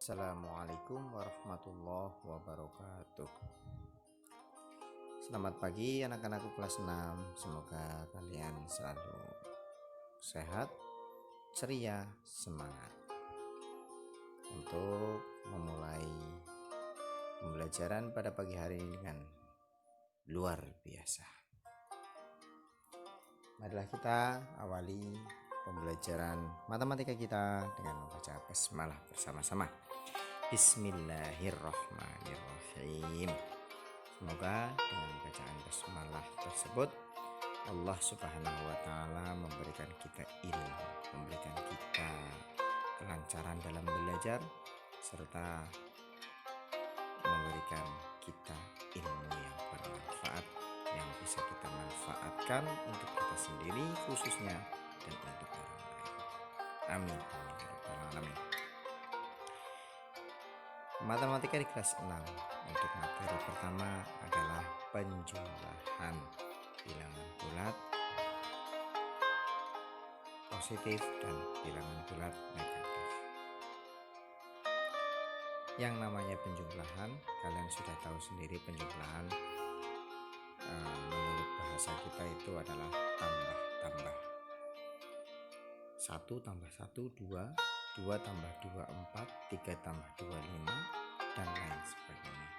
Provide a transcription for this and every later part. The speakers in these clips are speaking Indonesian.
Assalamualaikum warahmatullahi wabarakatuh. Selamat pagi anak-anakku kelas 6. Semoga kalian selalu sehat, ceria, semangat untuk memulai pembelajaran pada pagi hari ini dengan luar biasa. Marilah kita awali pembelajaran matematika kita dengan membaca basmalah bersama-sama. Bismillahirrahmanirrahim. Semoga dengan bacaan basmalah tersebut Allah Subhanahu wa taala memberikan kita ilmu, memberikan kita kelancaran dalam belajar serta memberikan kita ilmu yang bermanfaat yang bisa kita manfaatkan untuk kita sendiri khususnya dan untuk orang lain. Amin amin ya rabbal alamin. Matematika di kelas 6 untuk materi pertama adalah penjumlahan bilangan bulat positif dan bilangan bulat negatif. Yang namanya penjumlahan, kalian sudah tahu sendiri penjumlahan menurut bahasa kita itu adalah tambah-tambah. 1 tambah 1 2, 2 tambah 2 4, 3 tambah 2 5, dan lain sebagainya.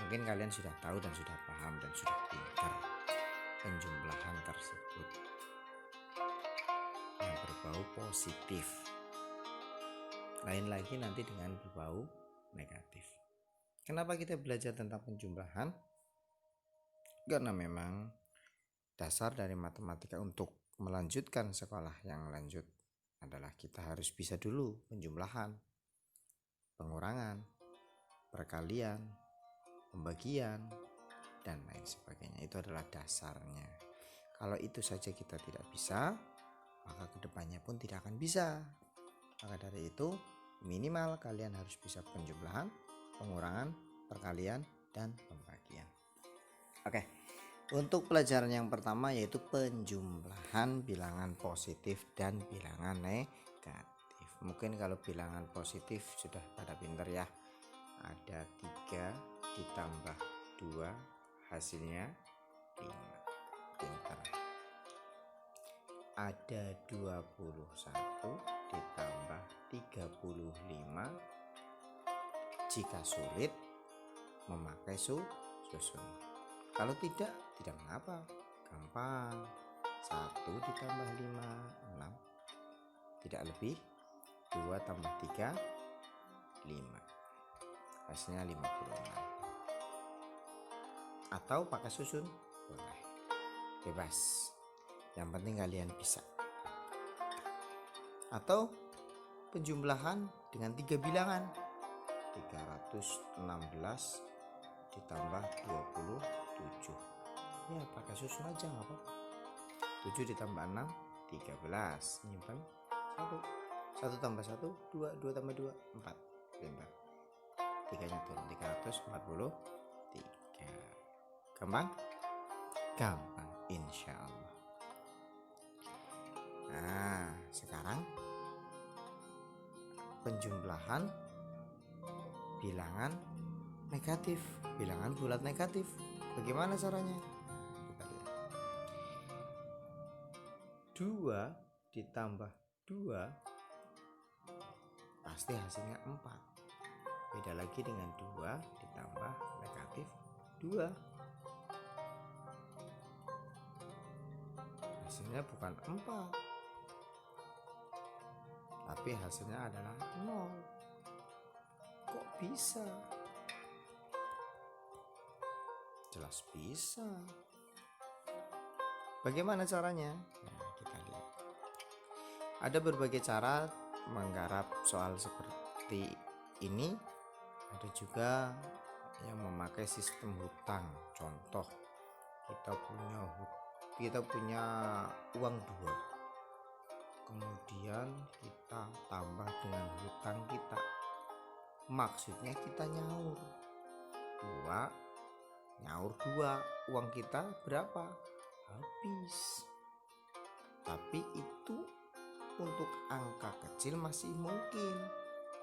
Mungkin kalian sudah tahu dan sudah paham dan sudah pintar penjumlahan tersebut yang berbau positif. Lain lagi nanti dengan berbau negatif. Kenapa kita belajar tentang penjumlahan? Karena memang dasar dari matematika untuk melanjutkan sekolah yang lanjut adalah kita harus bisa dulu penjumlahan, pengurangan, perkalian, pembagian, dan lain sebagainya. Itu adalah dasarnya. Kalau itu saja kita tidak bisa, maka kedepannya pun tidak akan bisa. Maka dari itu minimal kalian harus bisa penjumlahan, pengurangan, perkalian, dan pembagian. Oke, untuk pelajaran yang pertama yaitu penjumlahan bilangan positif dan bilangan negatif. Mungkin kalau bilangan positif sudah pada pinter ya. Ada 3 ditambah 2 hasilnya 5. Pinter. Ada 21 ditambah 35. Jika sulit memakai susun. Kalau tidak mengapa, gampang. 1 ditambah 5 6, tidak lebih. 2 tambah 3 5, hasilnya 56. Atau pakai susun boleh, bebas, yang penting kalian bisa. Atau penjumlahan dengan 3 bilangan, 316 ditambah 27. Ya pakai susun aja nggak apa-apa. 7 ditambah 6 13. Nyimpan 1 tambah 1 2, 2 tambah 2 4. Pintar. 3-nya turun 343. Gampang? Gampang insya Allah. Nah sekarang penjumlahan bilangan negatif, bilangan bulat negatif. Bagaimana caranya? Kita lihat. 2 ditambah 2 pasti hasilnya 4. Beda lagi dengan 2 ditambah negatif 2. Hasilnya bukan 4, tapi hasilnya adalah 0. Kok bisa? Jelas bisa. Bagaimana caranya? Nah, kita lihat. Ada berbagai cara menggarap soal seperti ini. Ada juga yang memakai sistem hutang. Contoh, kita punya uang 2. Kemudian kita tambah dengan hutang kita. Maksudnya kita nyaur 2, uang kita berapa? Habis. Tapi itu untuk angka kecil masih mungkin.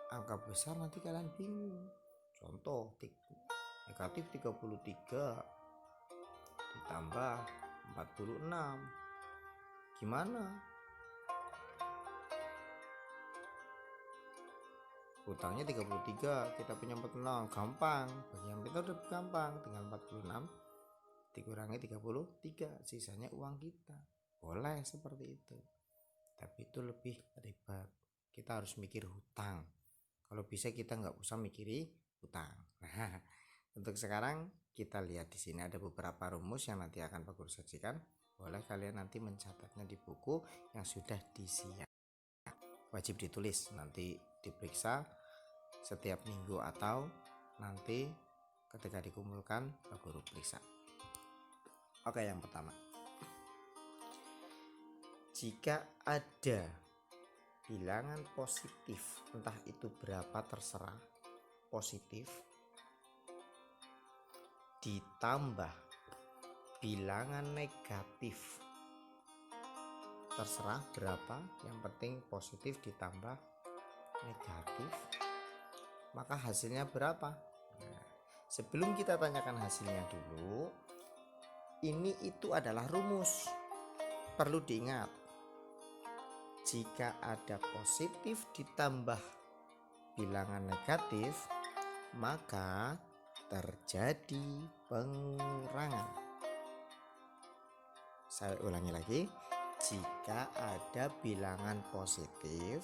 angka besar nanti kalian bingung. Contoh negatif 33 ditambah 46 gimana? Utangnya 33, kita punya 46, gampang. Bagi yang pintar udah gampang, tinggal 46 dikurangi 33, sisanya uang kita. Boleh seperti itu. Tapi itu lebih ribet. Kita harus mikir hutang. Kalau bisa kita nggak usah mikiri hutang. Nah, untuk sekarang kita lihat di sini ada beberapa rumus yang nanti akan Pak Guru sajikan. Boleh kalian nanti mencatatnya di buku yang sudah disiapkan. Wajib ditulis, nanti diperiksa setiap minggu atau nanti ketika dikumpulkan Pak Guru periksa. Oke, yang pertama, jika ada bilangan positif, entah itu berapa terserah, positif ditambah bilangan negatif, terserah berapa, yang penting positif ditambah negatif, maka hasilnya berapa? Nah, sebelum kita tanyakan hasilnya dulu, ini itu adalah rumus. Perlu diingat, jika ada positif ditambah bilangan negatif, maka terjadi pengurangan. Saya ulangi lagi, jika ada bilangan positif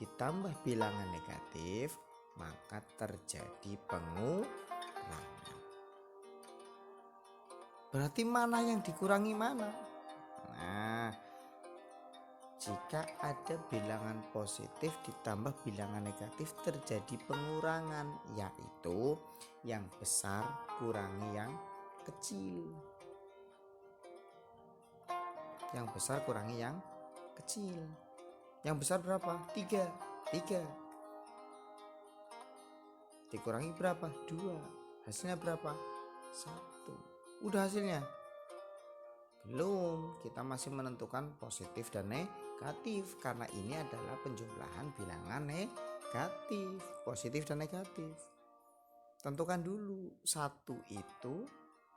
ditambah bilangan negatif, maka terjadi pengurangan. Berarti mana yang dikurangi mana? Nah, jika ada bilangan positif ditambah bilangan negatif terjadi pengurangan, yaitu yang besar kurangi yang kecil. Yang besar kurangi yang kecil. Yang besar berapa? 3. Dikurangi berapa? 2. Hasilnya berapa? 1. Udah hasilnya? Belum, kita masih menentukan positif dan negatif karena ini adalah penjumlahan bilangan negatif, positif dan negatif. Tentukan dulu, 1 itu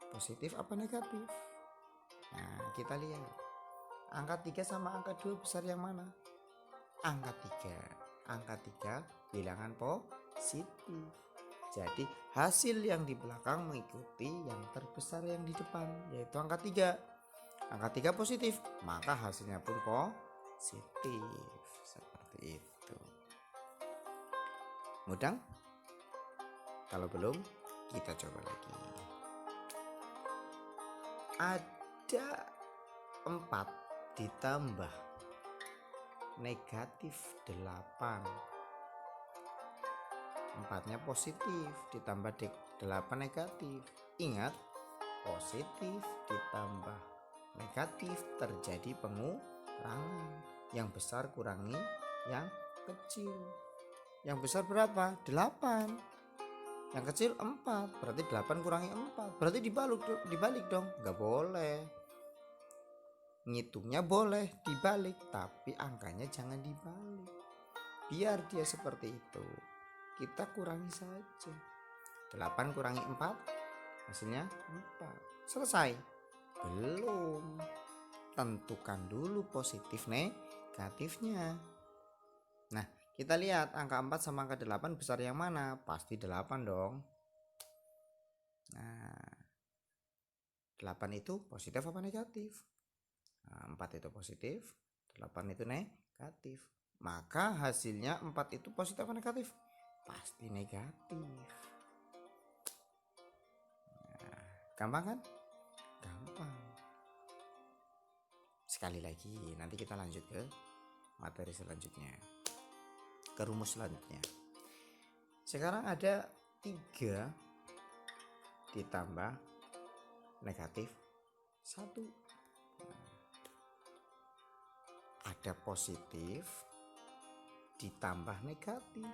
positif apa negatif. Nah, kita lihat angka 3 sama angka 2 besar yang mana? Angka 3 bilangan positif. Jadi hasil yang di belakang mengikuti yang terbesar yang di depan, yaitu angka 3. Angka 3 positif, maka hasilnya pun positif. Seperti itu. Mudah? Kalau belum, kita coba lagi. Ada 4 ditambah negatif 8. 4-nya positif ditambah 8 negatif. Ingat, positif ditambah negatif terjadi pengurangan. Yang besar kurangi yang kecil. Yang besar berapa? 8. Yang kecil 4. Berarti 8 kurangi 4. Berarti dibalik dong. Gak boleh. Ngitungnya boleh dibalik, tapi angkanya jangan dibalik. Biar dia seperti itu. Kita kurangi saja. 8 kurangi 4 hasilnya 4. Selesai? Belum. Tentukan dulu positif negatifnya. Nah, kita lihat angka 4 sama angka 8 besar yang mana? Pasti 8 dong. Nah, 8 itu positif apa negatif? Nah, 4 itu positif, 8 itu negatif. Maka hasilnya 4 itu positif apa negatif? Pasti negatif. Nah, gampang kan? Gampang. Sekali lagi, nanti kita lanjut ke materi selanjutnya, ke rumus selanjutnya. Sekarang ada 3 ditambah negatif 1. Ada positif ditambah negatif,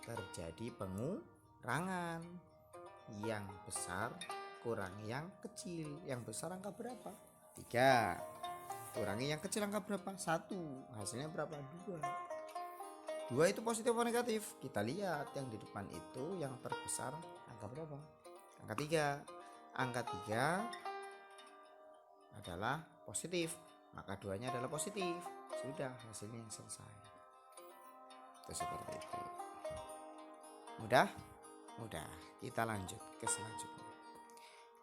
terjadi pengurangan. Yang besar kurangi yang kecil. Yang besar angka berapa? 3. Kurangi yang kecil angka berapa? 1. Hasilnya berapa? 2. 2 itu positif atau negatif? Kita lihat yang di depan itu yang terbesar angka berapa? Angka 3. Angka 3 adalah positif, maka 2-nya adalah positif. Sudah, hasilnya selesai. Itu seperti itu. Mudah? Mudah. Kita lanjut ke selanjutnya.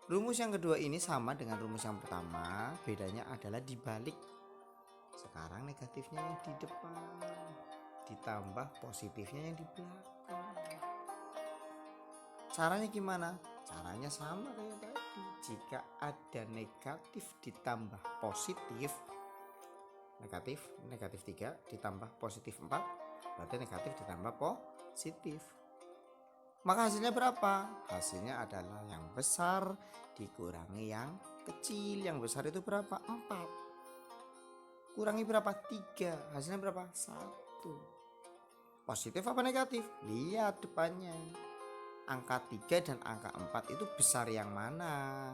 Rumus yang kedua ini sama dengan rumus yang pertama, bedanya adalah dibalik. Sekarang negatifnya yang di depan ditambah positifnya yang di belakang. Caranya gimana? Caranya sama kayak tadi. Jika ada negatif ditambah positif, negatif 3 ditambah positif 4, berarti negatif ditambah positif. Maka hasilnya berapa? Hasilnya adalah yang besar dikurangi yang kecil. Yang besar itu berapa? 4. Kurangi berapa? 3. Hasilnya berapa? 1. Positif apa negatif? Lihat depannya. Angka 3 dan angka 4 itu besar yang mana?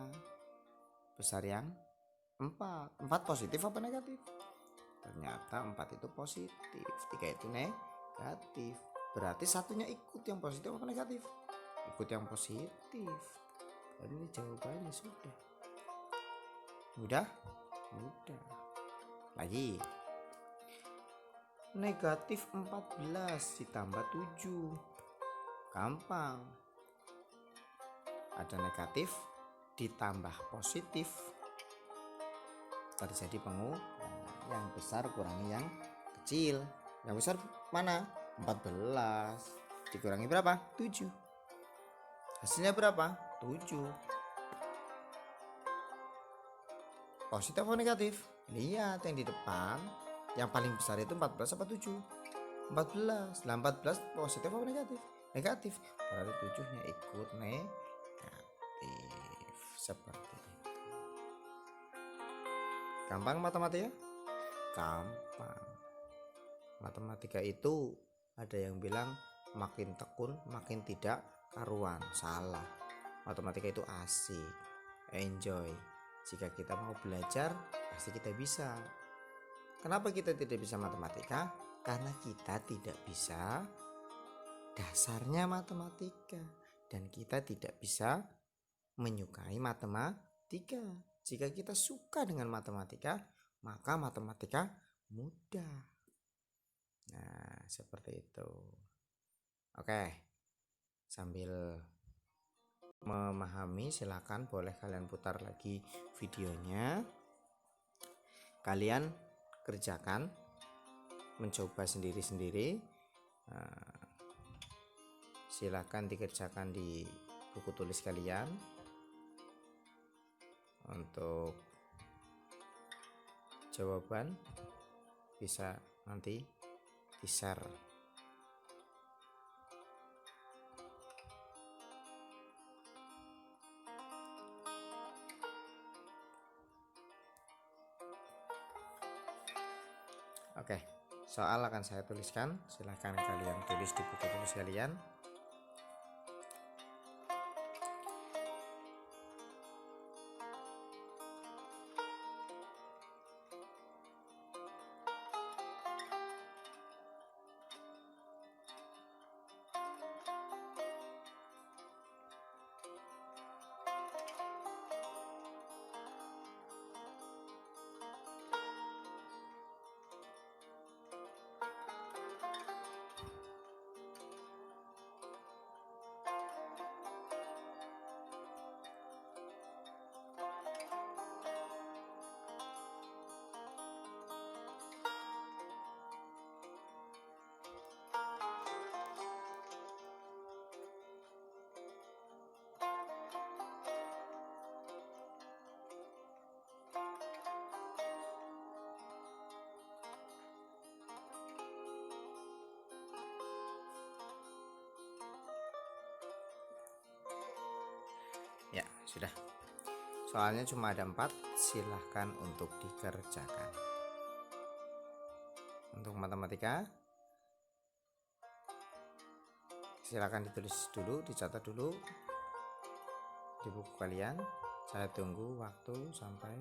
Besar yang 4. 4 positif apa negatif? Ternyata 4 itu positif, 3 itu negatif. Berarti satunya ikut yang positif apa negatif? Ikut yang positif. Jadi ini jawabannya sudah. Mudah? Mudah. Lagi. Negatif 14 ditambah 7. Gampang. Ada negatif ditambah positif terjadi pengurangan. Yang besar kurangi yang kecil. Yang besar mana? 14 dikurangi berapa? 7. Hasilnya berapa? 7. Positif atau negatif? Lihat yang di depan. Yang paling besar itu 14 apa 7? 14. Lah 14 positif apa negatif? Negatif. Berarti 7-nya ikut negatif. Seperti itu. Gampang matematika? Gampang. Matematika itu ada yang bilang makin tekun makin tidak karuan. Salah. Matematika itu asik, enjoy. Jika kita mau belajar pasti kita bisa. Kenapa kita tidak bisa matematika? Karena kita tidak bisa dasarnya matematika dan kita tidak bisa menyukai matematika. Jika kita suka dengan matematika, maka matematika mudah. Nah, seperti itu. Oke. Sambil memahami, silakan boleh kalian putar lagi videonya. Kalian kerjakan, mencoba sendiri-sendiri. Silakan dikerjakan di buku tulis kalian. Untuk jawaban bisa nanti di-share. Oke, soal akan saya tuliskan. Silahkan kalian tulis di buku tulis kalian. Ya, sudah. Soalnya cuma ada 4, silahkan untuk dikerjakan. Untuk matematika, silahkan ditulis dulu, dicatat dulu di buku kalian. Saya tunggu waktu sampai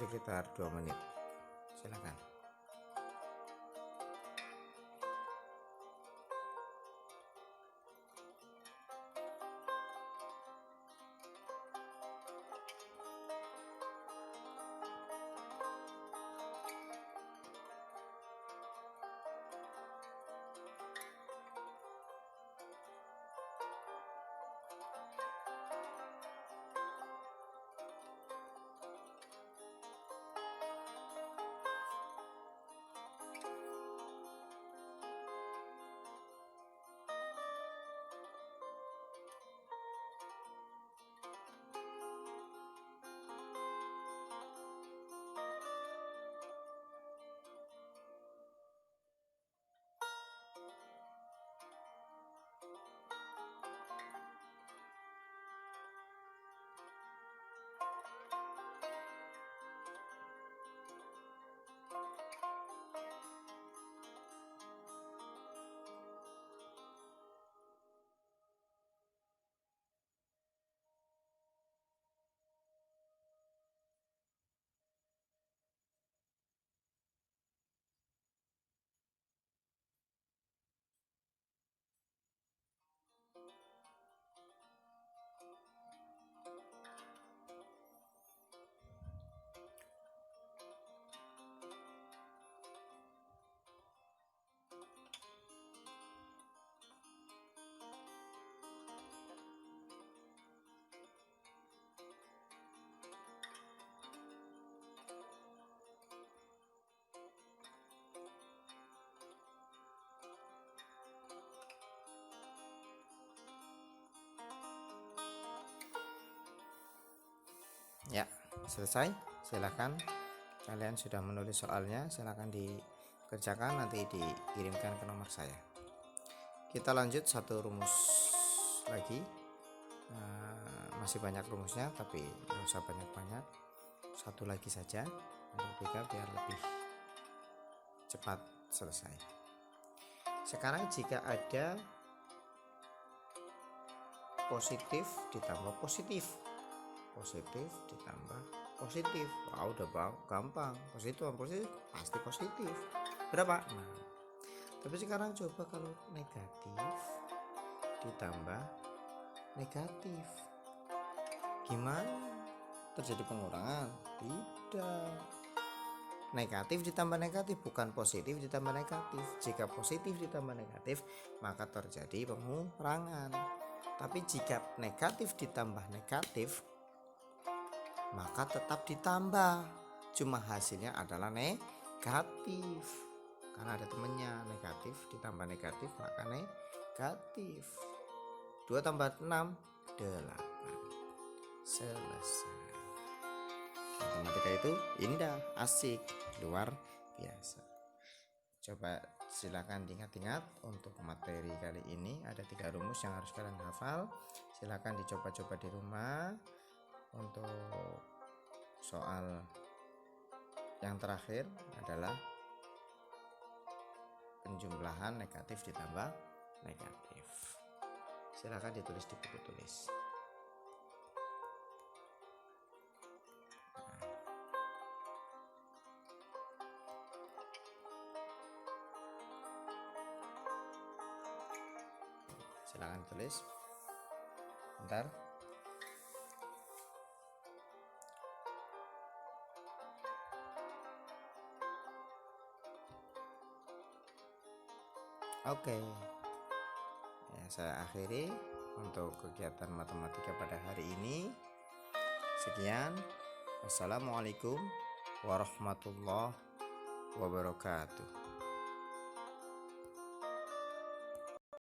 sekitar 2 menit. Silakan. Ya, selesai. Silakan. Kalian sudah menulis soalnya, silakan dikerjakan, nanti dikirimkan ke nomor saya. Kita lanjut satu rumus lagi. Masih banyak rumusnya, tapi nggak usah banyak-banyak. Satu lagi saja untuk 3 biar lebih cepat selesai. Sekarang jika ada positif ditambah positif, positif ditambah positif, udah gampang. Positif pasti positif. Berapa? Nah, tapi sekarang coba kalau negatif ditambah negatif, gimana? Terjadi pengurangan? Tidak. Negatif ditambah negatif, bukan positif ditambah negatif. Jika positif ditambah negatif, maka terjadi pengurangan. Tapi jika negatif ditambah negatif, maka tetap ditambah, cuma hasilnya adalah negatif, karena ada temennya. Negatif ditambah negatif maka negatif. 2 tambah 6 8. Selesai. Matematika itu indah, asik, luar biasa. Coba silakan diingat-ingat. Untuk materi kali ini ada 3 rumus yang harus kalian hafal. Silakan dicoba-coba di rumah. Untuk soal yang terakhir adalah penjumlahan negatif ditambah negatif. Silakan ditulis di buku tulis. Silakan tulis. Bentar. Oke. Ya, saya akhiri untuk kegiatan matematika pada hari ini. Sekian. Wassalamualaikum warahmatullahi wabarakatuh.